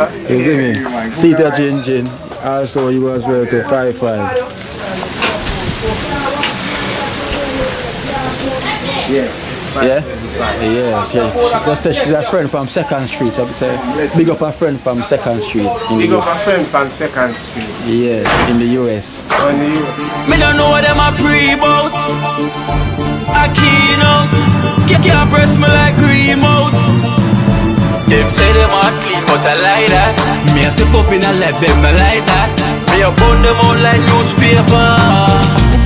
You see me? See that Jin. Also, you was well to 5'5". Yeah? Yeah, she's a friend from 2nd Street, I would say. Big up a friend from 2nd Street. Big up a friend from 2nd Street. Yeah, in the US. In the US. Me don't know what them a pre-bout. A Kino. Can't press me like remote. Them say them a clean, but I like that. Me a step up in a left, them I like that. Me a burn them out like newspaper.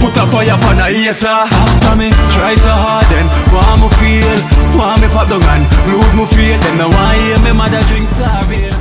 Put a fire upon a hater. After me, try so hard then. Want me feel, want me pop down and lose me feel. Them no want hear me mother drink sorry.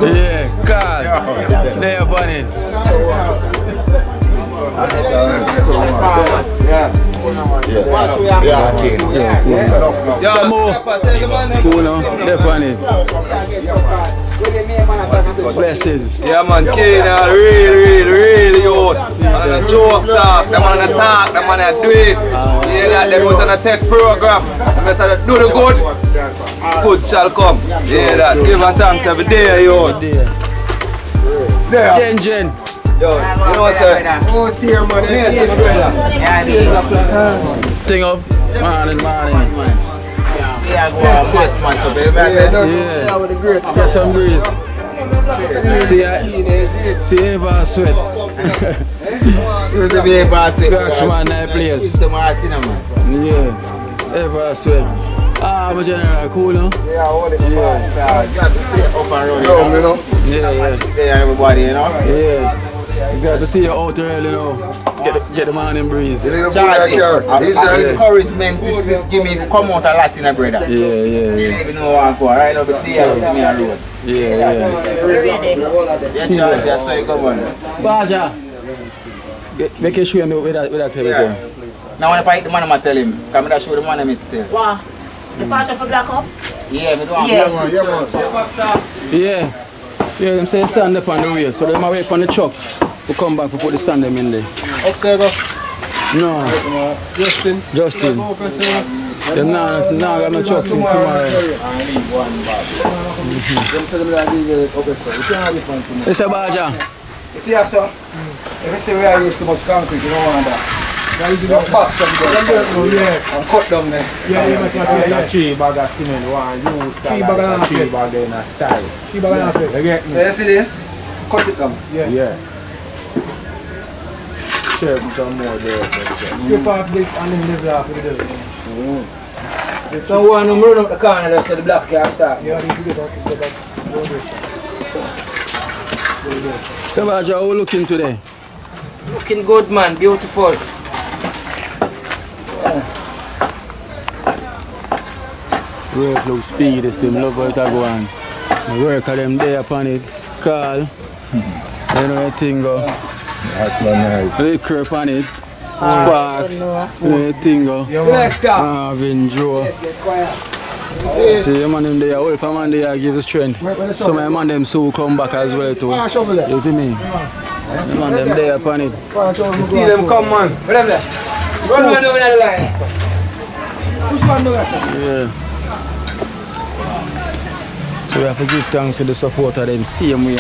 Yeah, God. They are funny. Kino, they're funny. Blessings. Yeah man, Kino, really youth. Man on a joke talk, them man on a talk, them man on a do it. Yeah, that them was on a tech program. Them say do the good shall come. Yeah, that give and thanks every day, youth. Jen. Yo, you know what I'm saying? Oh dear man, Thing up, morning. Yeah, go on, what's man, so baby. Yeah, with the great Get some breeze. See Eva sweat. You see me ever sweat. Cracks man, nice place. Yeah, Eva sweat. Ah, but general, cool, no? Yeah, all the fast. Got to sit up and run, you know? Yeah. There everybody, you know? Yeah. You got to see you out early, you know. Get the morning breeze. Charge encouragement, this give me come out a lot in a brother. Yeah. So you don't even know where I go. Right over there, you see me on the road. Yeah. You charge, that's how you come on. Baja. Make sure you know where that cable is. Now when I hit the man, I'm tell him, come and show the man I'm still. Wow. The part of a black up? Yeah, me do want Yeah. Yeah, them say stand up on the way, so they might wait for the truck to come back to put the stand them in there. Outside go? No. Justin. They're not got no truck tomorrow. It's a Baja. You see that, sir? If you see where I use too much concrete, you don't want that. You don't box them there and cut down there. Yeah, 3 bag of cement, one use 3 bag in a style. 3 bag of So you see this? Cut it down. Yeah. Sure, some more there. Strip off this and then level off with the devil. So one of them run up the corner so the black can't start. Yeah, you get that. So Baja, how are we looking today? Looking good, man. Beautiful. Work look speedy still, love how it a go on. I work at them day upon it, call. You know the thing go. That's so nice. Liquor upon it, spark. You know the thing go. Marvin, Joe. See, the man them there, all the man there give the strength. Some of the man them so come back as well too. You see me? The man them there upon it. Steal them, come man. Whatever. Run one over the line. Push one over. Yeah. So we have to give thanks to the support of them same way.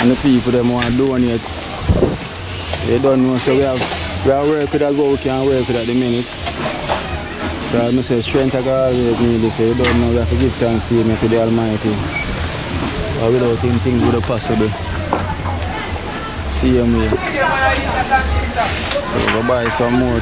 And the people them want to donate. They don't know, so we are work with a go, we can work with at the minute. So I say strength I always need it, so you don't know, we have to give thanks to him, to the Almighty. Or without him things would have possible. See him here. So we'll buy some more.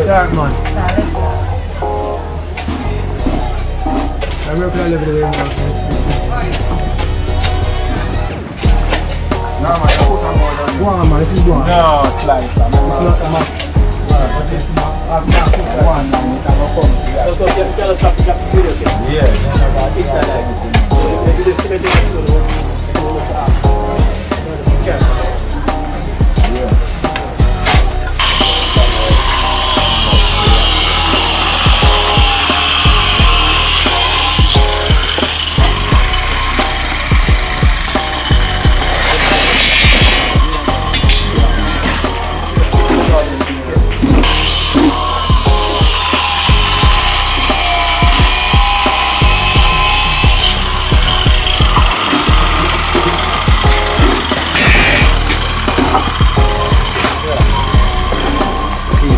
Dark man. I work all over the way now. Go on man, it is go on. No, slice. It's not a map. But it's not. I've not put one and it will come to that. Let's go, tell us drop the video case. Yeah. It's like, maybe the cement is going to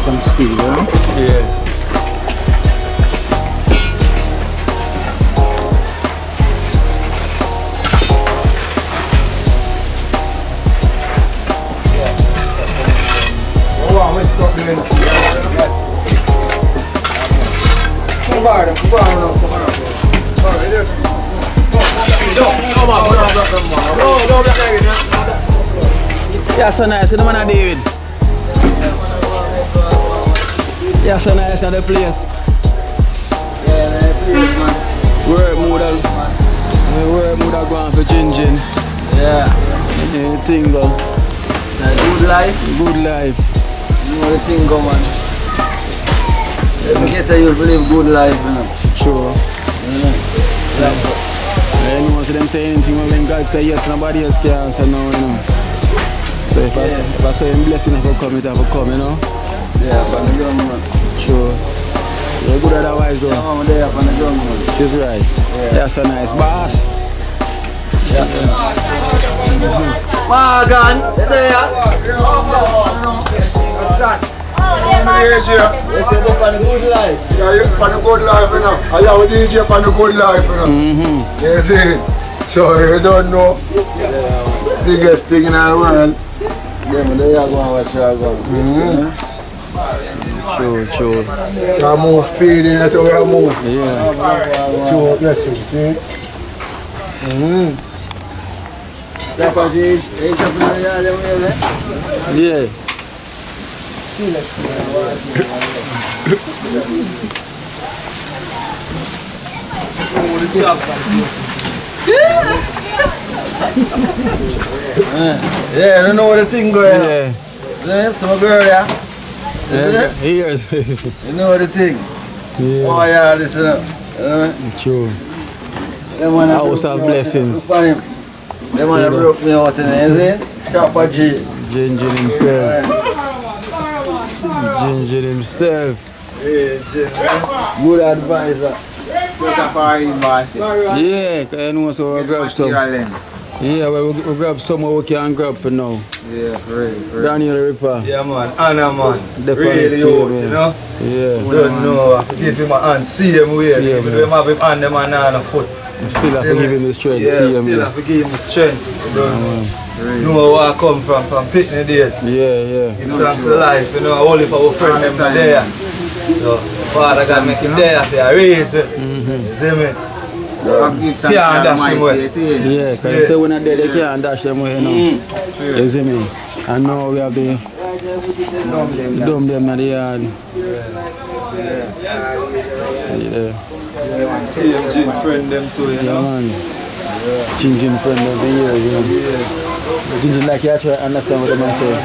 Some steel, you know? Yeah. Yeah, so nice, you know, man, David. Yeah, so nice at the place. Yeah, the place man. Work mood have gone for gingin. Yeah. The thing go. It's a good life. Good life. You know the thing go man. Let me get you to live good life, you know. Sure. That's it. I don't want them say anything when God say yes, nobody else can say no, you know. So if I say him blessing if I come, it have to come, you know. Yeah, from the drum man. Sure. You're good otherwise though. Yeah, I'm there from the drum man. She's right. Yeah. That's so nice. Boss. Yes, sir. Morgan, you there? What's that? They say they're from the good life. Yeah, you're from the good life, you know. I have a DJ from the good life, you know. You see? So you don't know. Biggest thing in the world. Yeah, but they are going to watch you going. Sure. I move speedy, that's how we move. Yeah. Sure, yes, you see. That's what you eat up in the yard, Yeah. yeah, I don't know what the thing going on. Yeah. Yeah. Some girl, yeah. Here's. You know the thing. Yeah. Oh, yeah, listen up. True. Them House of blessings. Them man broke me out in there, you see? Chopper G. Ginger himself. Ginger himself. Good advisor. Just a foreign boss. Yeah, I know so I grab some. Yeah, well, we grab some more we can grab for now. Yeah, for real. Daniel the Ripper. Yeah, man. Anna, man. Definitely, Really out, you know? Yeah. Don't know. I have to give him a hand. See him way. Yeah, Even though him have him hand, them and on a foot. Still have to give him the strength. Yeah, see him, still yeah. have to give him the strength. You know where I come from Pt9 days. Yeah. It's thanks to life, you know, all of our friends them are there. So, Father God make him there for a reason. You see me? Yeah, dash him away. Yeah, because they say when they're there, they can't dash them away, you know. You see me? And now we have the dumb them at the yard. See there. See him, Jin friend them too, you know. Yeah, man. Jin friend them for years, you know. Jin like you actually understand what I'm saying.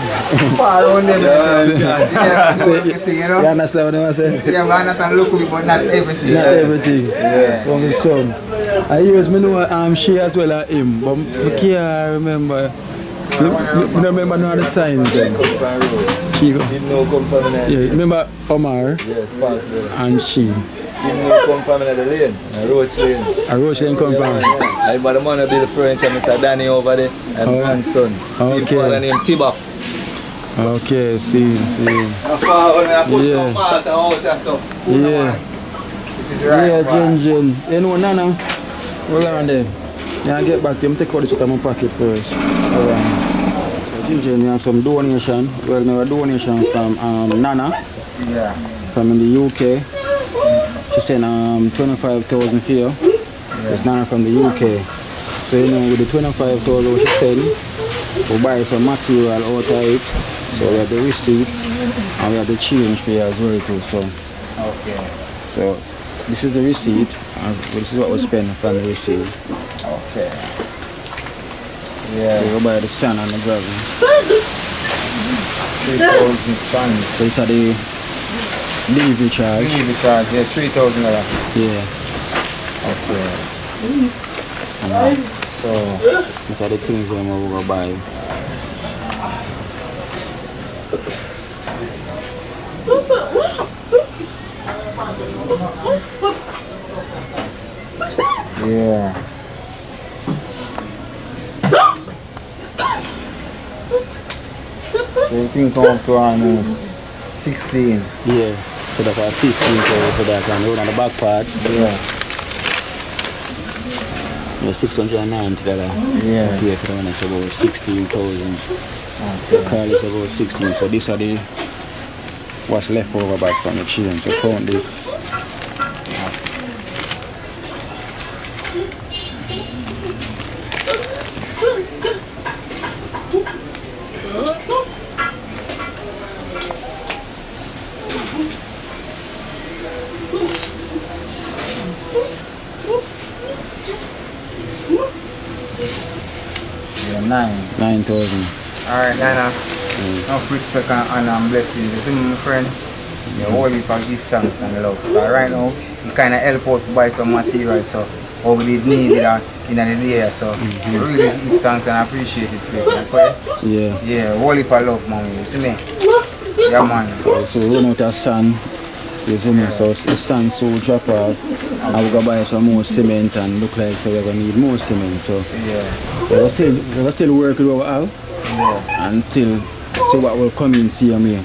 You understand what I'm saying? Yeah, I understand locally, but not everything. Not everything. From his son. I use me know she as well as him, but I can't remember. I remember none of the signs then. She go. Yeah, remember Omar? Yes, and she. He come from the lane, a roach lane. A roach lane come from? I but the man be the French and Mr. Danny over there and grandson. Okay. His father named Tibak. Okay, see. Yeah. Which is right. Yeah, Jin. You know, Nana, we're on there. Yeah, get back. Let me take all this out of my pocket first. So, Jin, we have some donation. Well, we have a donation from Nana. Yeah. From in the UK. She sent 25,000 for you. It's Nana from the UK. So, you know, with the 25,000 she sent, we buy some material out of it. So we have the receipt and we have the change for you as well too. So okay. So this is the receipt and this is what we spend from the receipt. Okay. Yeah. We go buy the sand and the gravel. 3,000 tons. So these are the delivery charge. Delivery charge, yeah, $3,000. Yeah. Okay. So these are the things that we go buy. yeah. So you think come up to almost 16. Yeah. So that's our 15 for that and on the back part. Yeah. Yeah, $690. Yeah. Yeah, for the one it's about 16,000. The car is about 16. So these are the what's left over back from the children. So count this. Yeah, 9,000. Alright, Nana. Enough respect and blessing. You see my friend? You hold it for give thanks and love. But right now, you kind of help out to buy some material, so what we did need it in the day, so you really give thanks and appreciate it for it. Okay? Yeah. Yeah, hold it for love, mommy. You see me? Yeah, man. So we run out of sand. You see me? So the sand so drop off. And we're going to buy some more cement and look like so we're going to need more cement. So yeah. we're still working with what we have and still see what will come in CMA.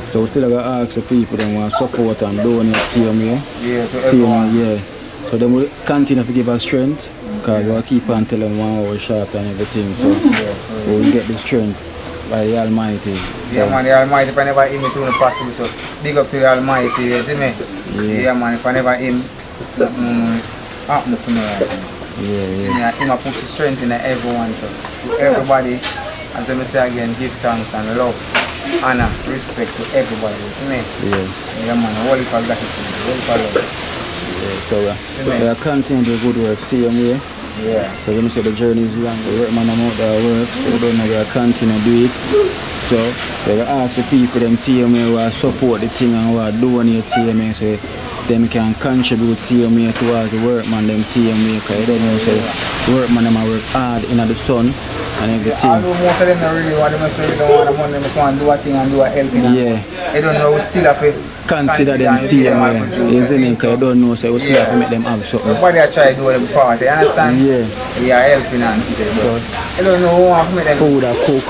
So we still going to ask the people that want support and donate CMA. Yeah, to everyone. Yeah. So then we'll continue to give us strength because we'll keep on telling 1 hour sharp and everything. So we'll get the strength by the Almighty. Yeah, man, the Almighty, if I never aim it to the possible, so big up to the Almighty, you see me? Yeah, man, if I never aim, happen for me right now. See me, I push the strength in everyone, so everybody, as I say again, give thanks and love, honor, respect to everybody, you see me? Yeah, man, all if I gratitude, all if I love. So we are continuing the good work, see you here. Yeah. So when you say the journey is long, the work man I'm out there work, so we don't know we are continue to do it. So we will ask the people them CMA who are support the thing and who are donate CMA so them can contribute CMA towards the workman them CMA because you don't know say workman them work hard in the sun and everything. Although most of them don't really want them, so they don't want the money, they just want to do a thing and do a helping. Yeah. you don't know, we still have to consider them same way. Isn't it? So you don't know, so we still have to make them have something. Everybody are trying to do them part, you understand? Yeah. We are helping and stuff, but you don't know who want to make them food or cook.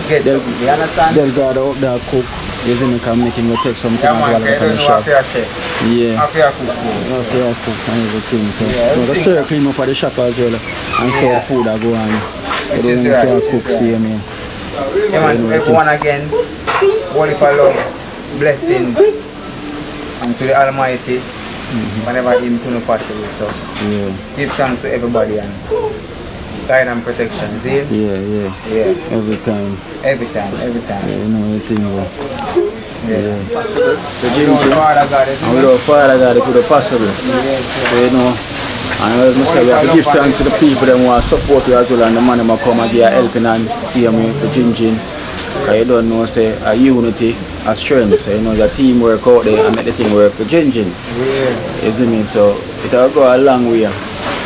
Get something, you understand? They'll go up there cook. Isn't it? Making will take some time Yeah, as man, well you from the don't know shop. how to chef. Yeah. How to cook food. Okay, I cook and everything. So, Yeah, but the everything. circle him up at the shop as well. And so Yeah. food I go on. Which is right, You which cook, is see right. me. Yeah, man, everyone again, holy for love, blessings, and to the Almighty, whenever Him to know possible. So, Yeah. give thanks to everybody and guide and protection. See? Yeah. Yeah, Every time. every time. Yeah, you know everything. Yeah. The You know, the Father God, And we love Father God if it's possible. So you know, and as I say, we have to give thanks to the people that want to support you as well, and the man who come and give helping and see me for Jinjin. Because you don't know, say, a unity, a strength. So you know, the teamwork out there and make the thing work for Jinjin. Yeah. Isn't it? So it will go a long way.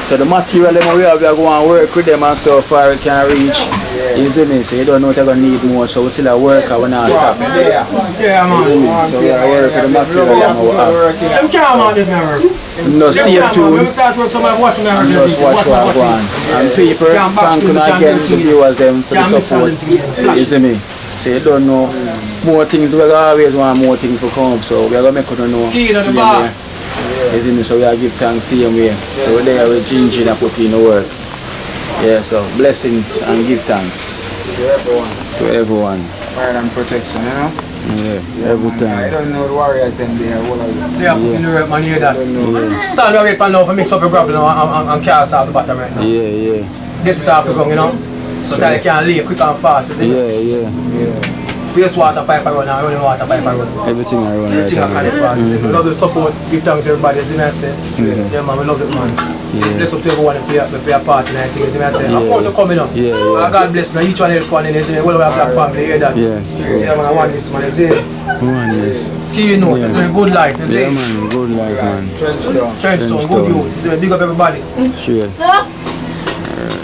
So the material them we are going to work with them and so far it can reach. Isn't it? So you don't know what you're going to need more. So we still at work and we're not stopping. Yeah, man. So we are working with the material that we have. I'm calm on this now. No, stay tuned. When we start work, somebody watch me now. Just watch what I want. And people, thank you again to the viewers them for the support. Isn't it? So you don't know more things, we always want more things to come. So we are going to make you know. Kino the boss. Isn't it? So we are give thanks same way. So we're there with Jinjin and put in the work. Yeah, so blessings and give thanks to everyone. Fire and protection, you know? Yeah, every I time. don't know the warriors them there. What are you? They are putting the work, man, you hear that? Stand there wait for now for mix up your gravel and cast out the bottom right now. Yeah. Get it off the ground, you know? So that you can lay quick and fast, you see? Yeah. Waste water pipe around and running water pipe around. Everything I run right Everything I can now. We love the support, give thanks to everybody, see me I say? Yeah man, we love it man. Bless up to everyone and play a part in anything, see me I say? I'm going to come in now. Yeah. God bless now, each one help one in this, see me? Well, we have black family, you hear that? Yeah man, I want this man, you see? Yes. Kino, you see? Good life, you see? Yeah man, good life man. TrenchTown, good youth, you see? Big up everybody. Sure.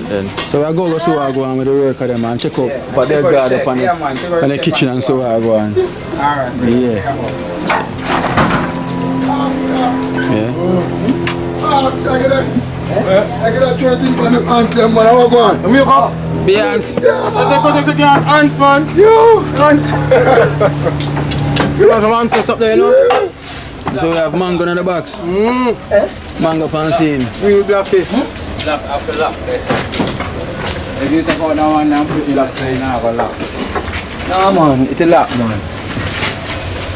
Then. So I go see what I go on with the work of them and check out but there's God up on the kitchen and so I go on. Alright. Yeah. I get that trying to think on the ants them man, how I go on? Come here, come. Beyonce. Let's take your hands, man. You! Hands. You have some answers up there, you know? So we have mango in the box. Mango pan scene. We will block it. Lock after lock, that's it. If you take out that one and put it lock, so you don't have a lock. No man, it's a lock man.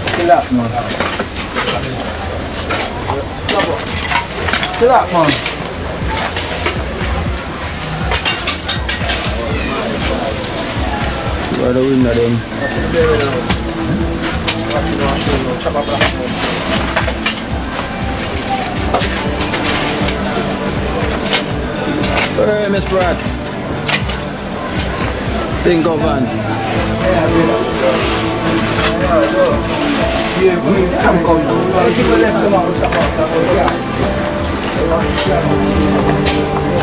It's a lock, man. It's a lock, man. Where the window them? Hey, Miss Pratt. Think of one.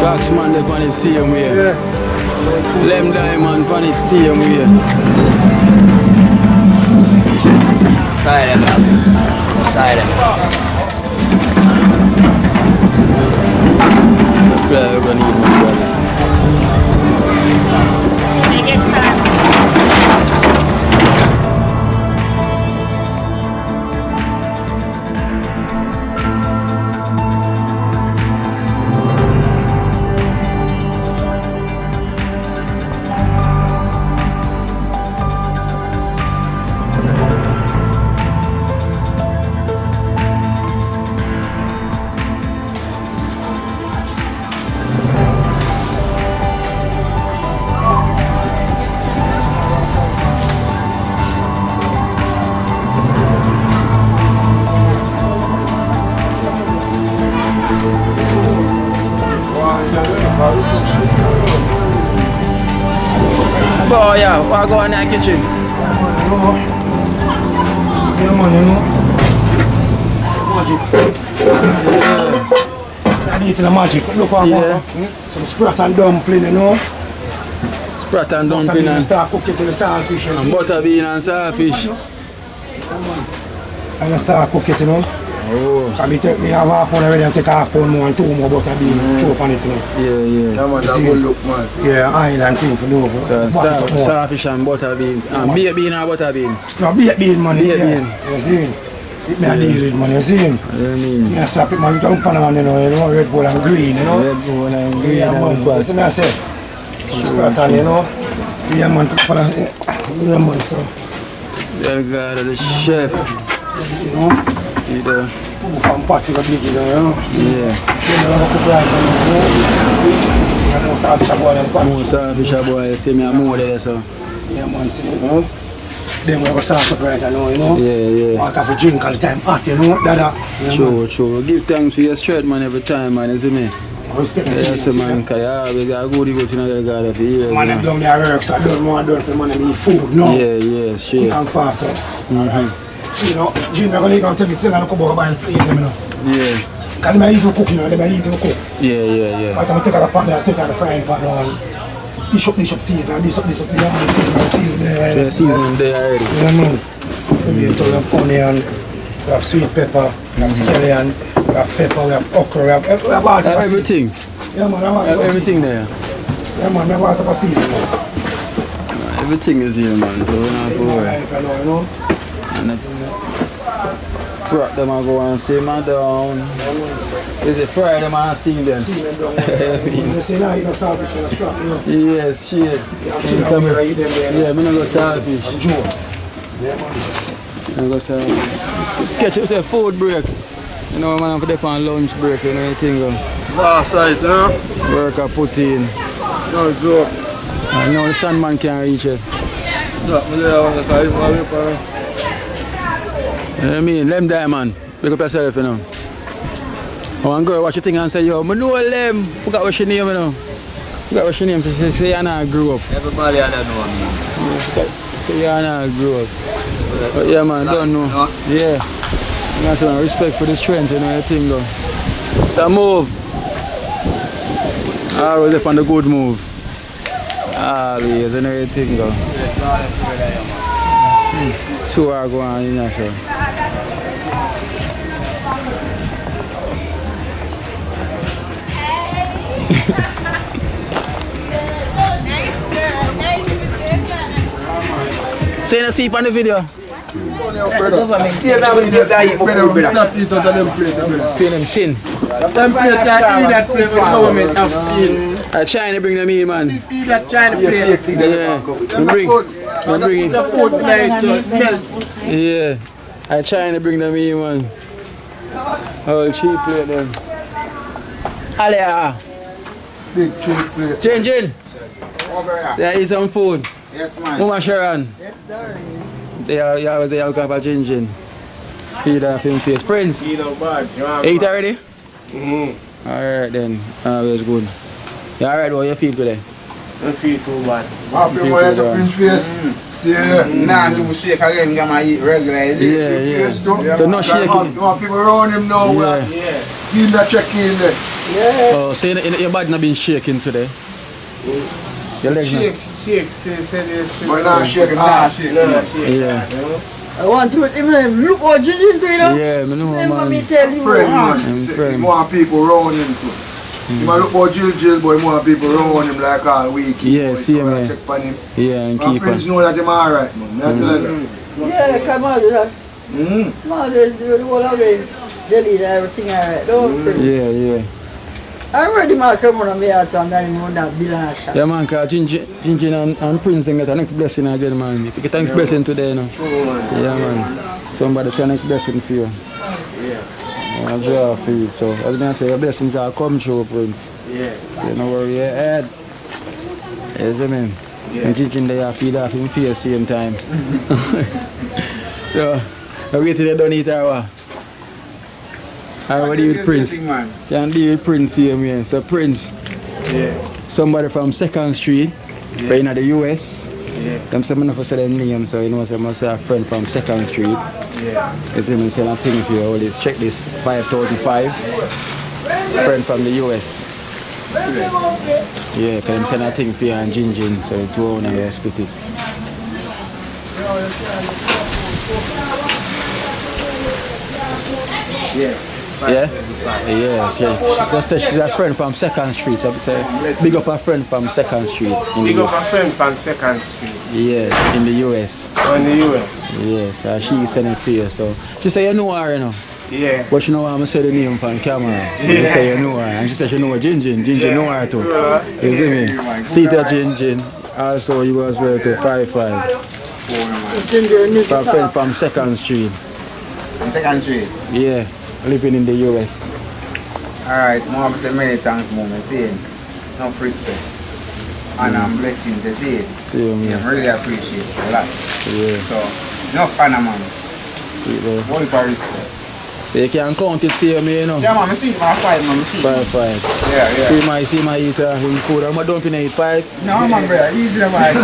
Taxman they on the same way. Lem Diamond on the same way. Silent. Everyone need my brothers. Oh yeah, what go in the kitchen? Yeah man, you know. Magic. I need the magic. Look what I want. Some sprat and dumpling, you know. Sprat and dumpling and start cooking to the saltfish. butter bean and saltfish. I'm gonna start cook it, you know. Oh. So me have half one already and take half pound more and 2 more butter bean and throw up on it, you know. Yeah. Yeah, man, that good look, man. Yeah, island thing for do. So starfish and butter beans. And baked bean or butter bean? No, baked bean, man. Baked bean. You see? It me a deal with, man. You see? I I slap it, man, with a pan on, you know, Red Bull and green, you know. Red Bull and green. Yeah, man. You see me I say? Squirt on, you know. Yeah, man. Yeah, man, so. Yeah, God, the chef. You know? See the... Two from pot for the big, you know. See? Yeah. You know, cook right on, you know. Yeah, more starfish a boil and pot. More starfish a boil. See me a more there, so. Yeah, man, see, you know. Then we have a sauce up right now, you know. Yeah. Water for drink all the time, hot, you know. Dada. Yeah, True. Give thanks for your strength, man, every time, man, you see me? Respect me. Yes, man, because you always got good in the God for years. Man, I'm down there work, so I done for man and eat food, no. Yeah, sure. Quick and fast, so. So, you know, Jim, I'm going to tell you, I'm going to buy and play them, you know. Yeah. Because they're easy to cook, you know, they're easy to cook. Yeah. But I'm going to take out the pot there, stick out the frying pan now, and dish up season, and dish up season there. Yeah, season there already. Yeah, man. We have onion, we have sweet pepper, we have scallion, we have pepper, we have okra, we have all type of everything. Yeah, man, I have everything there. Yeah, man, I have all type of season. Everything is here, man, so we're not going to you know. Brought them and go and simmer down. Is it fry them and steam them? You see now, you know, starfish when it's crap, you know. Yes, shit. Yeah, I'm going to go starfish. Yeah, man. I'm going to starfish. Catch up, say food break. You know, man, I'm for there on lunch break, you know, anything go. Last night, you know? Work I put in. No joke. And now the sandman can't reach it. You know what I mean? Lem there, man. Pick up yourself, you know. One girl watch your thing and say, yo, I know Lem. Forgot what your name, you know. Forgot what your name. Say you not grew up. Everybody I don't know me. Say you not grew up. But yeah, man, don't know. Yeah. You got some respect for the strength, you know, your thing, though. The move. Always up on the good move. Always, you know, your thing, though. So I go on, you know, so. Say the sleep on the video. Still now we still die eat my food, brother. Pay them tin. Them plate that eat that plate with the government have eat. I trying to bring them in, man. Eat that China plate. Yeah. Them bring the food tonight to melt. Yeah. I trying to bring them in, man. Oh, cheap plate them. Alia. Big cheap plate. Jin. There is some food. Yes, man. Mama Sharon. Yes, darling. They are got a Jin. Feed her film face. Prince. Kino bad. Eat already? Alright then. Always good. You alright, how you feel today? I feel too bad. Happy man, it's a Prince face. See you there. Nah, you shake again, you gonna eat regular. Yeah. So not shaking. No people around him now. Yeah. He's not checking there. Yeah. Oh, so your body not been shaking today? Your legs not? Shake, say But not shaking. Yeah. I want to look what you did to you know. Yeah, I know, Let me man. tell you. Friend, man. He want people around him too. He might look for Jill, but he want people around him like all week. Yeah, see him, man. Check on him. Yeah, and keep Prince on. know that he's alright, man. I tell you that. Yeah, come on, come on, there's the whole of it. Jelly and everything alright. Don't worry. Yeah. I already come on me out and then you that bill and chat. Yeah, man, because Ginger and Prince get the next blessing again, man. If you get the next blessing today, you know. Yeah, man. Somebody say next blessing for you. Yeah. I'll draw for you. So, as I say, your blessings are come true, Prince. Yeah. So, you know worry your head. Yes, I mean. And Ginger, they feed off him for the same time. So, I wait till they don't eat our. I already with Prince. Can deal with Prince here, man. So Prince, somebody from 2nd Street, but in the US. Them say I say their name, so you know I must say a friend from 2nd Street. It's him saying a thing for you. Always check this 535. Friend from the US. Yeah, because I'm saying a thing for you and Jin, so the two of them split it. Yeah. Yeah? Yeah, just say she's a friend from 2nd Street. So say, big up a friend from 2nd Street. Big up a friend from 2nd Street. Yeah, in the US. Oh, in the US? Yes, she sending for you. So she say you know her, you know. Yeah. But you know I'm say the name from camera. Yeah. You say you know her. And she said she know her Jinjin. Jinjin know her too. You see me? See that Jinjin. Also you was very to 5'5". From friend from 2nd Street. From 2nd Street? Yeah. Living in the US. Alright, Mom say many thanks, Mom. I see it. Enough respect. And blessings, I see it. See you, yeah, I really appreciate it a lot. Yeah. So, enough honor, man. Yeah. What about respect? So you can count it, see me, you know? Yeah, man, I see it, man. 5, man. I see it. 5'5". Yeah, yeah. See my eater food. I'm don't eat 5. No, man, brother. Easy, man.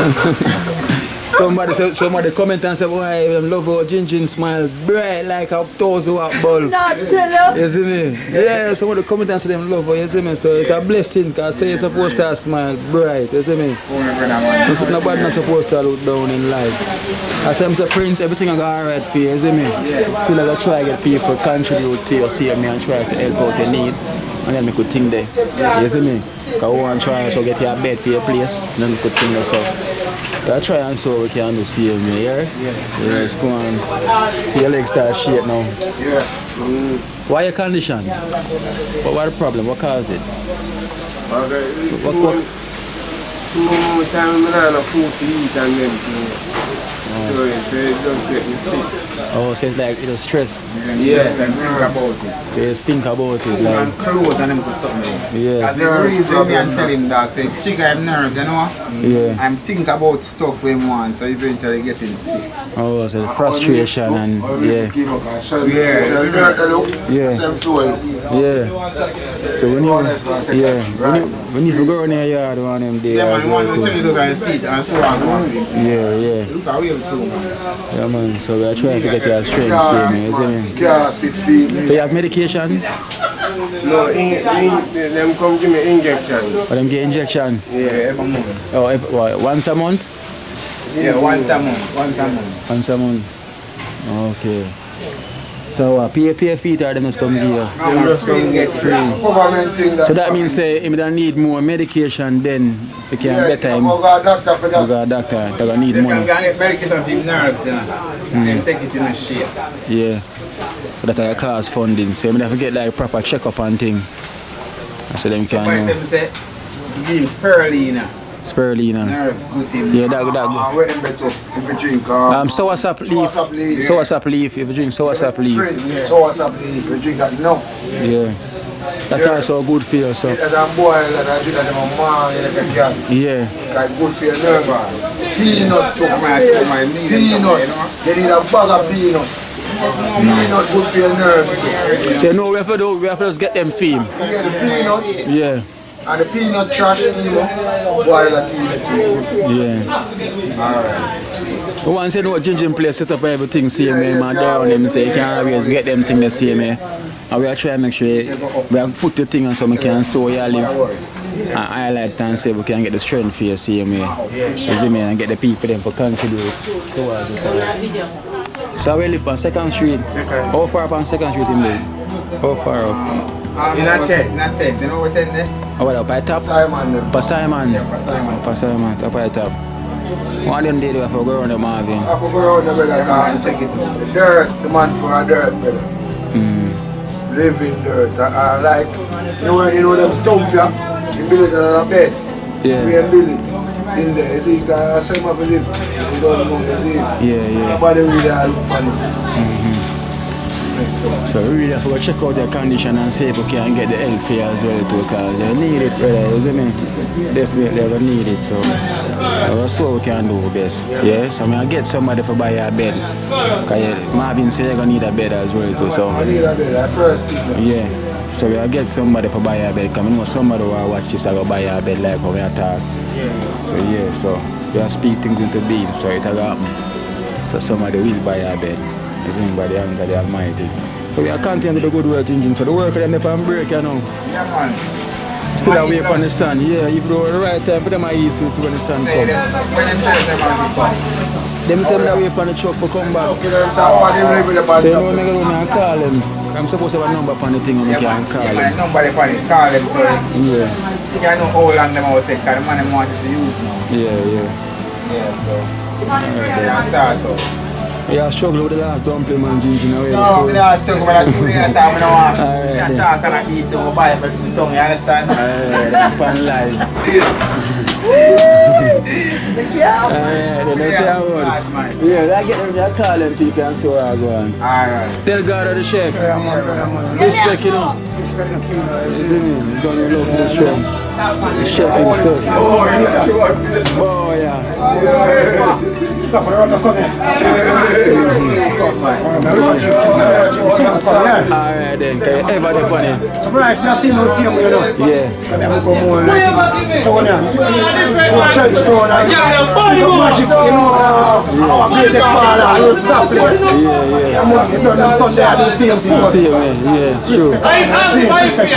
Somebody comment and say, boy, I love how Jinjin smile bright like a 1,000-watt bulb. Not tell you. You see me? Yeah, somebody comment and say them love her, you see me? So it's a blessing because say you're supposed to smile bright, you see me? Nobody not supposed to look down in life. I say, I'm a prince, everything I got alright for you, you see me? I feel like I try to get people to contribute to you, see me and try to help out your need. And then I could think there. You see me? Because I want to try to get your bed to your place, then I could think there. So I try and so we can do see me, yeah? Yeah, it's going. See your legs start shape now. Yeah. Why your condition? What the problem? What caused it? What? Too time I don't have food to eat and everything. So it just get me sick. Oh, so it's like it was stress. Yeah, then think about it. So you just think about it. Like, and clothes and them to something. Yeah. As the reason me and tell him that, say, chick have nerves, you know? Yeah. I'm thinking about stuff we want, so eventually get him sick. Oh, so frustration and yeah. Yeah. So when you go in your yard one of them days. Yeah, man, you want to tell you to go and sit and so on. Yeah, yeah. Look how we have too, man. Yeah, man. So we are trying to get your strength, So you have medication? No, them come give me injection. Oh, them get injection? Yeah, every month. Oh, once a month? Yeah, once a month. Once a month. Okay. So pay feet or they must come here? They must come get free. So that means say if they need more medication then they can better him. We got a doctor for that. We got a doctor, they need They money. can get medication for his nerves, you know. So you take it in a shape. Yeah. So that I cost funding. So you have to get like proper check-up and thing. So them can But them say, give him spirulina. Spirulina. Nerves, good him. Yeah, that. If you drink soursop leaf. Soursop leaf. If you drink soursop leaf. Soursop leaf, you drink that enough. Yeah. That's also good for you. So. And boil and drink that in my mouth, yeah. That's good for your nerve. Peanut too. Peanut. You need a bag of peanut. Peanut good for your nerves. So you know we have to just get them fame. Yeah, the peanut. Yeah. And the peanut trash, you know, boil a peanut too. Yeah. Alright. So once you know Jinjin place set up everything same man down them say you can always get them things the same and we are trying to make sure we have put the thing on so we can show you live and highlight and say we can get the strength for you same way. And get the people them for contribute towards it. So we live on 2nd Street. How far up on 2nd Street in there? How far up? In a tent. You know what tent there? Oh, what up at top? Simon. Simon. Yeah, for Simon. Simon, top at top. One of them days we have to go around the Marvin. I have to go around the brother and check it out. The dirt, the man for a dirt, brother. Living dirt. I like, you know them stump here? You build it on a bed. Yeah. We build it in there. You see, I say my live. You don't know, you see. Yeah. Nobody really look money. So we really have to check out their condition and see if we can get the help here as well too, because they need it, brother, you see me? Definitely they need it, so that's what we can do best. Yeah, so I get somebody to buy a bed. Because Marvin said you're going to need a bed as well too, so. I need a bed, I first thing. Yeah, so we'll get somebody to buy a bed, because I know somebody who will watch this and go buy a bed like how we are talking. So yeah, so we have to speak things into being, so it will happen. So somebody will buy a bed. It's in by the hands of the Almighty. So we are continuing the good work engine. So the work of them on break, you know. Yeah, man. Still away from the sun, yeah. If you the right time for them I eat food when the sun Say them, come. when them tell them how to come. Them say them wait for the truck to come back. So you know me go and call them. I'm supposed to have a number on the thing and I can call Yeah, them. man, nobody can call them, so Yeah. you can know how long them will take, because the man them want it to use now. Yeah. Yeah, so you can start out. Yeah, I struggle with the last dumpling man drinking away. No, I don't struggle with that. I don't want. I talk and I eat, so I buy it for the tongue, you understand? Pan life. Then they say I would. Yeah, I get them, I call them people and so I go on. Alright. Tell God of the chef. Yeah, man. Respect, you know. Respect the Kino. You don't love the chef. The chef himself. Oh, yeah. Stop it, I'm not coming. Alright then, can you ever the funny? Surprise, I still don't see him, you know. Yeah. I'm going more like TrenchTown and magic, you know, our greatest baller, I don't stop playing. Yeah. I'm done on Sunday, I do the same thing. See you, man. Yeah, true. Respect.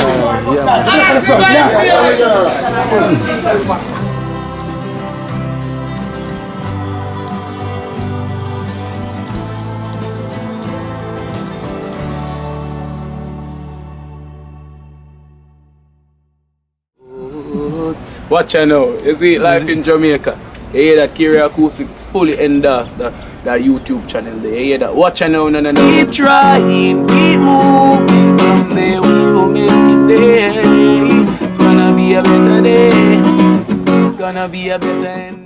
Watch out now, you see life in Jamaica. You hear that Kira Acoustics fully endorsed that YouTube channel there. You hear that? Watch out now, no. Keep trying, keep moving. Someday we will make it there. It's gonna be a better day. It's gonna be a better end.